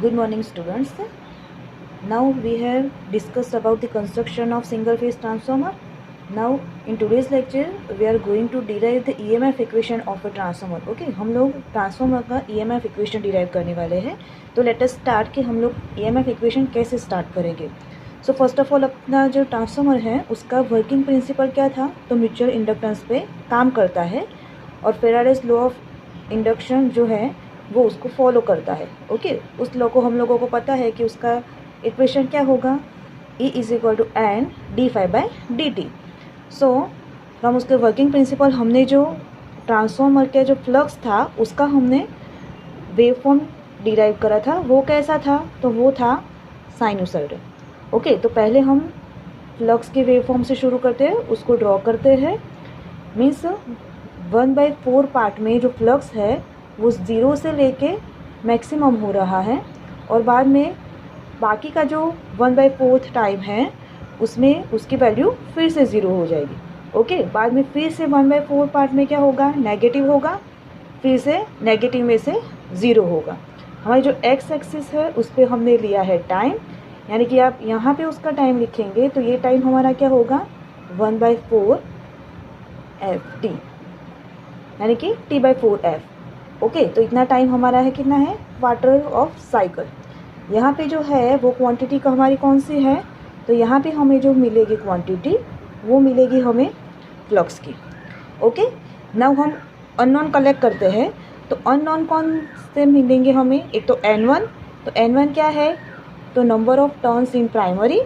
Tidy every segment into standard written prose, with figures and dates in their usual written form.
Good morning, students. Now we have discussed about the construction of single phase transformer. Now in today's lecture we are going to derive the EMF equation of a transformer. Okay, हम लोग transformer का EMF equation derive करने वाले हैं. तो let us start कि हम लोग EMF equation कैसे start करेंगे. So first of all अपना जो ट्रांसफॉर्मर है उसका वर्किंग प्रिंसिपल क्या था, तो म्यूचुअल इंडक्टेंस पे काम करता है और फेराडेज लॉ ऑफ इंडक्शन जो है वो उसको फॉलो करता है. ओके, उस लॉ को हम लोगों को पता है कि उसका इक्वेशन क्या होगा, E is equal to n d phi by d t. So हम उसके वर्किंग प्रिंसिपल हमने जो ट्रांसफॉर्मर का जो फ्लक्स था उसका हमने वेव फॉर्म डिराइव करा था. वो कैसा था, तो वो था साइनोसॉइड. ओके, तो पहले हम फ्लक्स के वेव फॉर्म से शुरू करते हैं, उसको ड्रॉ करते हैं. मीन्स 1/4 पार्ट में जो फ्लक्स है वो 0 से लेके मैक्सिमम हो रहा है और बाद में बाकी का जो 1/4 टाइम है उसमें उसकी वैल्यू फिर से 0 हो जाएगी. ओके, बाद में फिर से 1/4 पार्ट में क्या होगा, नेगेटिव होगा, फिर से नेगेटिव में से 0 होगा. हमारी जो एक्स एक्सिस है उस पर हमने लिया है टाइम, यानी कि आप यहाँ पे उसका टाइम लिखेंगे तो ये टाइम हमारा क्या होगा 1/4 एफ टी, यानी कि T/4F. ओके, तो इतना टाइम हमारा है, कितना है, क्वार्टर ऑफ साइकिल. यहाँ पे जो है वो क्वांटिटी का हमारी कौन सी है, तो यहाँ पे हमें जो मिलेगी क्वांटिटी वो मिलेगी हमें फ्लक्स की. ओके, नाउ हम अननोन कलेक्ट करते हैं. तो अननोन कौन से मिलेंगे हमें, एक तो N1. तो N1 क्या है, तो number of turns in primary,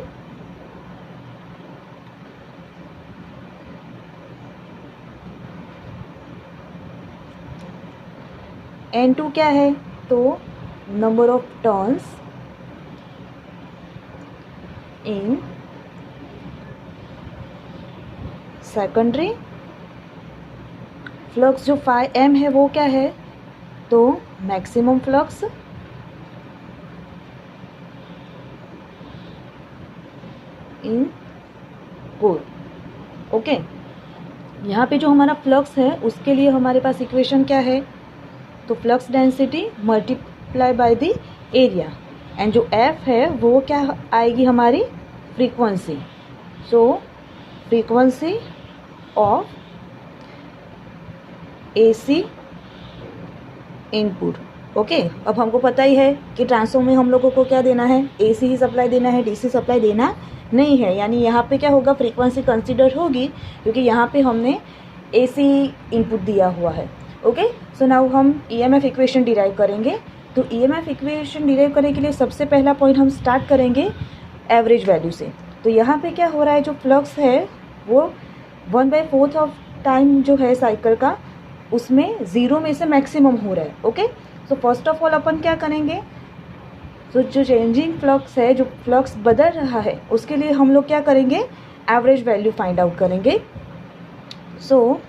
N2 क्या है, तो number of turns in secondary. Flux जो फाई एम है वो क्या है, तो maximum flux in core. Okay, यहाँ पे जो हमारा फ्लक्स है उसके लिए हमारे पास इक्वेशन क्या है, तो flux density multiply by the area and जो एफ है वो क्या आएगी हमारी frequency. So frequency of AC input. Okay, अब हमको पता ही है कि ट्रांसफॉर्मर में हम लोगों को क्या देना है, एसी ही सप्लाई देना है, डीसी सप्लाई देना नहीं है. यानी यहाँ पे क्या होगा, फ्रीक्वेंसी कंसिडर होगी क्योंकि यहाँ पे हमने एसी इनपुट दिया हुआ है. ओके, सो नाउ हम ईएमएफ इक्वेशन डिराइव करेंगे. तो ईएमएफ इक्वेशन डिराइव करने के लिए सबसे पहला पॉइंट हम स्टार्ट करेंगे एवरेज वैल्यू से. तो यहाँ पे क्या हो रहा है, जो फ्लक्स है वो 1/4 ऑफ टाइम जो है साइकिल का उसमें 0 में से मैक्सिमम हो रहा है. Okay, so first of all अपन क्या करेंगे, तो जो चेंजिंग फ्लक्स है, जो फ्लक्स बदल रहा है उसके लिए हम लोग क्या करेंगे, एवरेज वैल्यू फाइंड आउट करेंगे. So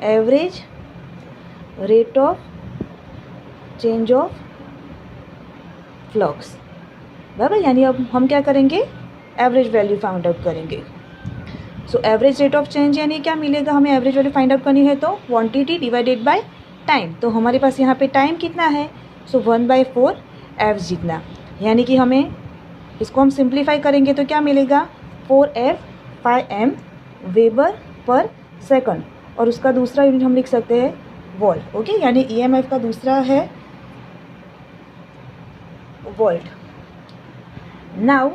average rate of change of flux, बराबर. यानी अब हम क्या करेंगे, एवरेज वैल्यू फाइंड आउट करेंगे. So average rate of change यानी क्या मिलेगा हमें, एवरेज वैल्यू फाइंड आउट करनी है तो क्वांटिटी डिवाइडेड बाय टाइम. तो हमारे पास यहाँ पे टाइम कितना है, सो 1/4 एफ जितना. यानी कि हमें इसको हम सिंप्लीफाई करेंगे तो क्या मिलेगा, 4F/m वेबर पर सेकंड. और उसका दूसरा यूनिट हम लिख सकते हैं वोल्ट. ओके, यानी ईएमएफ का दूसरा है वोल्ट. नाउ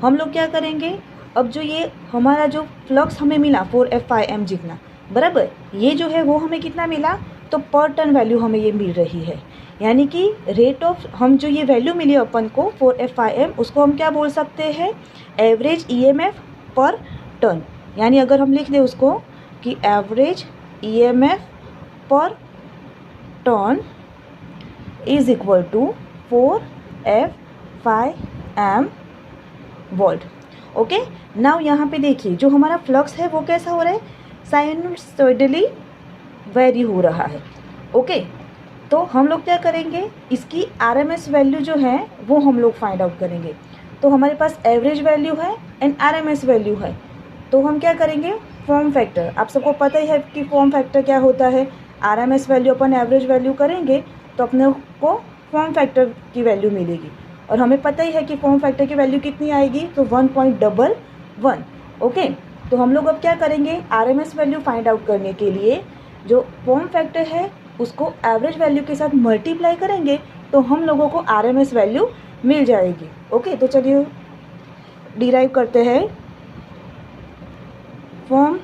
हम लोग क्या करेंगे, अब जो ये हमारा जो फ्लक्स हमें मिला 4F/m जितना, बराबर, ये जो है वो हमें कितना मिला, तो पर टन वैल्यू हमें ये मिल रही है. यानी कि रेट ऑफ, हम जो ये वैल्यू मिली अपन को 4F/m उसको हम क्या बोल सकते हैं, एवरेज ईएमएफ पर टन. यानी अगर हम लिख दें उसको कि average EMF per turn is equal to 4F/m volt. Okay, now यहाँ पे देखिए जो हमारा फ्लक्स है वो कैसा हो रहा है, साइनसॉइडली वेरी हो रहा है. ओके, तो हम लोग क्या करेंगे, इसकी आरएमएस वैल्यू जो है वो हम लोग फाइंड आउट करेंगे. तो हमारे पास एवरेज वैल्यू है एंड आरएमएस वैल्यू है, तो हम क्या करेंगे, फॉर्म फैक्टर. आप सबको पता ही है कि फॉर्म फैक्टर क्या होता है, आरएमएस वैल्यू अपन एवरेज वैल्यू करेंगे तो अपने को फॉर्म फैक्टर की वैल्यू मिलेगी, और हमें पता ही है कि फॉर्म फैक्टर की वैल्यू कितनी आएगी, तो 1.11। ओके, तो हम लोग अब क्या करेंगे, RMS वैल्यू फाइंड आउट करने के लिए जो फॉर्म फैक्टर है उसको एवरेज वैल्यू के साथ मल्टीप्लाई करेंगे तो हम लोगों को RMS वैल्यू मिल जाएगी। ओके, तो चलिए डिराइव करते हैं। Form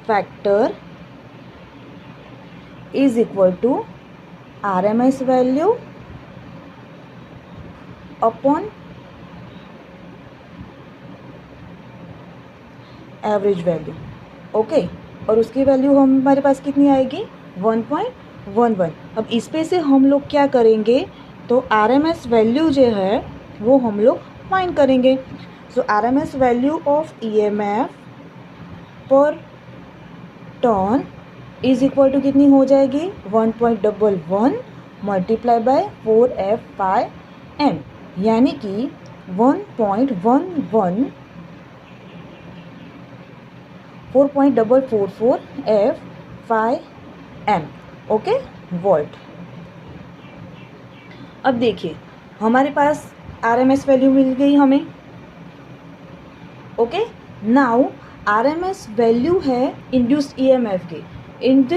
factor is equal to RMS value upon average value. Okay, और उसकी वैल्यू हमारे पास कितनी आएगी, 1.11। अब इस पे से हम लोग क्या करेंगे, तो RMS वैल्यू जो है वो हम लोग फाइंड करेंगे। So RMS value of EMF per turn is equal to कितनी हो जाएगी, 1.11 मल्टीप्लाई बाय 4F/m, यानी कि 1.11 4.444 F/m। Okay, volt. अब देखिए हमारे पास RMS वैल्यू मिल गई हमें। ओके, नाउ RMS वैल्यू है इंड्यूस्ड EMF के in the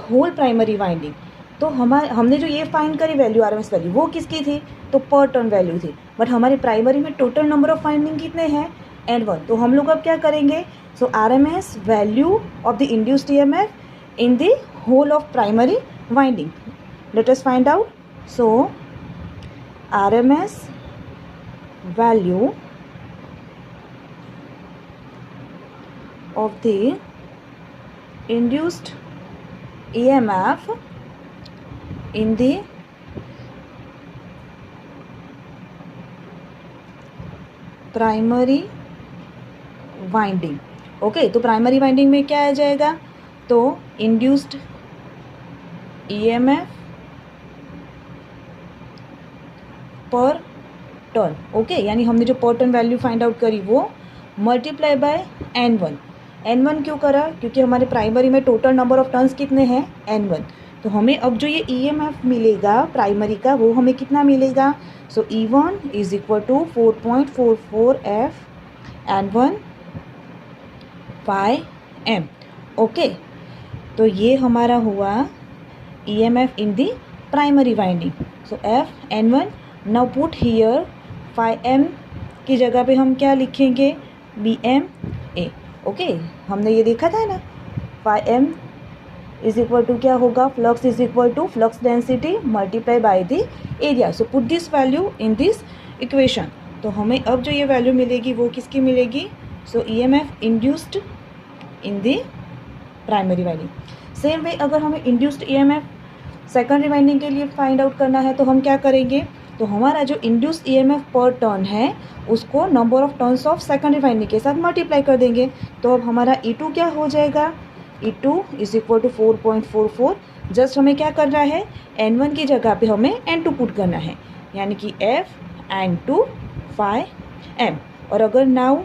whole primary winding. तो हमने जो ये फाइंड करी वैल्यू RMS वैल्यू वो किसकी थी, तो पर टर्न वैल्यू थी, बट हमारी प्राइमरी में टोटल नंबर ऑफ वाइंडिंग कितने हैं, N1। तो हम लोग अब क्या करेंगे, so RMS value of the induced EMF in the whole of primary winding, let us find out. So RMS वैल्यू of the induced EMF in the primary winding. Okay, तो प्राइमरी वाइंडिंग में क्या आ जाएगा, तो induced EMF per turn. Okay, यानी हमने जो पर टर्न वैल्यू फाइंड आउट करी वो मल्टीप्लाई बाय N1। N1 क्यों करा, क्योंकि हमारे प्राइमरी में टोटल नंबर ऑफ टर्न्स कितने हैं, N1। तो हमें अब जो ये EMF मिलेगा प्राइमरी का वो हमें कितना मिलेगा, so E1 is equal to 4.44 F/m। Okay, तो ये हमारा हुआ EMF in the primary winding. So F/n1, now put here 5m की जगह पे हम क्या लिखेंगे, BMA। ओके, हमने ये देखा था ना, 5m इज इक्वल टू क्या होगा, flux is equal to flux density multiply by the area. So put this value in this equation. तो हमें अब जो ये वैल्यू मिलेगी वो किसकी मिलेगी, सो EMF induced in the primary winding. Same way अगर हमें इंड्यूस्ड EMF सेकेंडरी वाइंडिंग के लिए फाइंड आउट करना है तो हम क्या करेंगे, तो हमारा जो इंड्यूस्ड EMF पर टर्न है उसको number of turns of secondary winding के साथ मल्टीप्लाई कर देंगे। तो अब हमारा E2 क्या हो जाएगा, E2 is equal to 4.44। Just हमें क्या करना है, N1 की जगह पे हमें N2 पुट करना है, यानी कि F/n2 5m। और अगर नाउ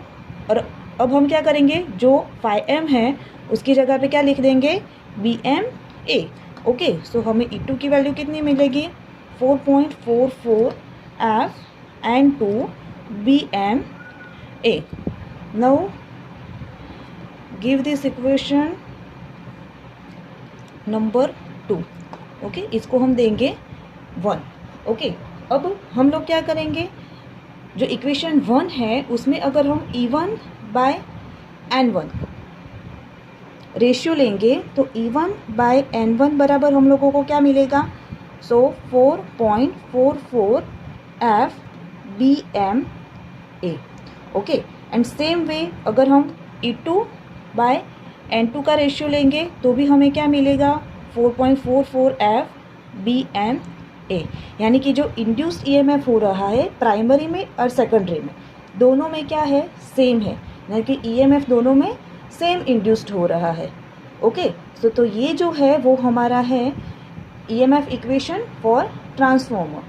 और अब हम क्या करेंगे, जो 5m है उसकी जगह पे क्या लिख देंगे, BMA। ओके, सो हमें E2 की वैल्यू कितनी मिलेगी, 4.44 F/n2 BMA। Now give this equation number 2। Okay, इसको हम देंगे 1। ओके, अब हम लोग क्या करेंगे, जो इक्वेशन 1 है उसमें अगर हम E1/N1 रेशियो लेंगे तो E1/N1 बराबर हम लोगों को क्या मिलेगा, सो 4.44 F/BMA। Okay, and same way अगर हम E2/N2 का रेशियो लेंगे तो भी हमें क्या मिलेगा, 4.44 F/BMA। यानी कि जो इंड्यूस्ड EMF हो रहा है प्राइमरी में और सेकेंडरी में दोनों में क्या है, सेम है, यानी कि EMF दोनों में सेम इंड्यूस्ड हो रहा है। ओके, तो ये जो है वो हमारा है EMF इक्वेशन फॉर ट्रांसफॉर्मर।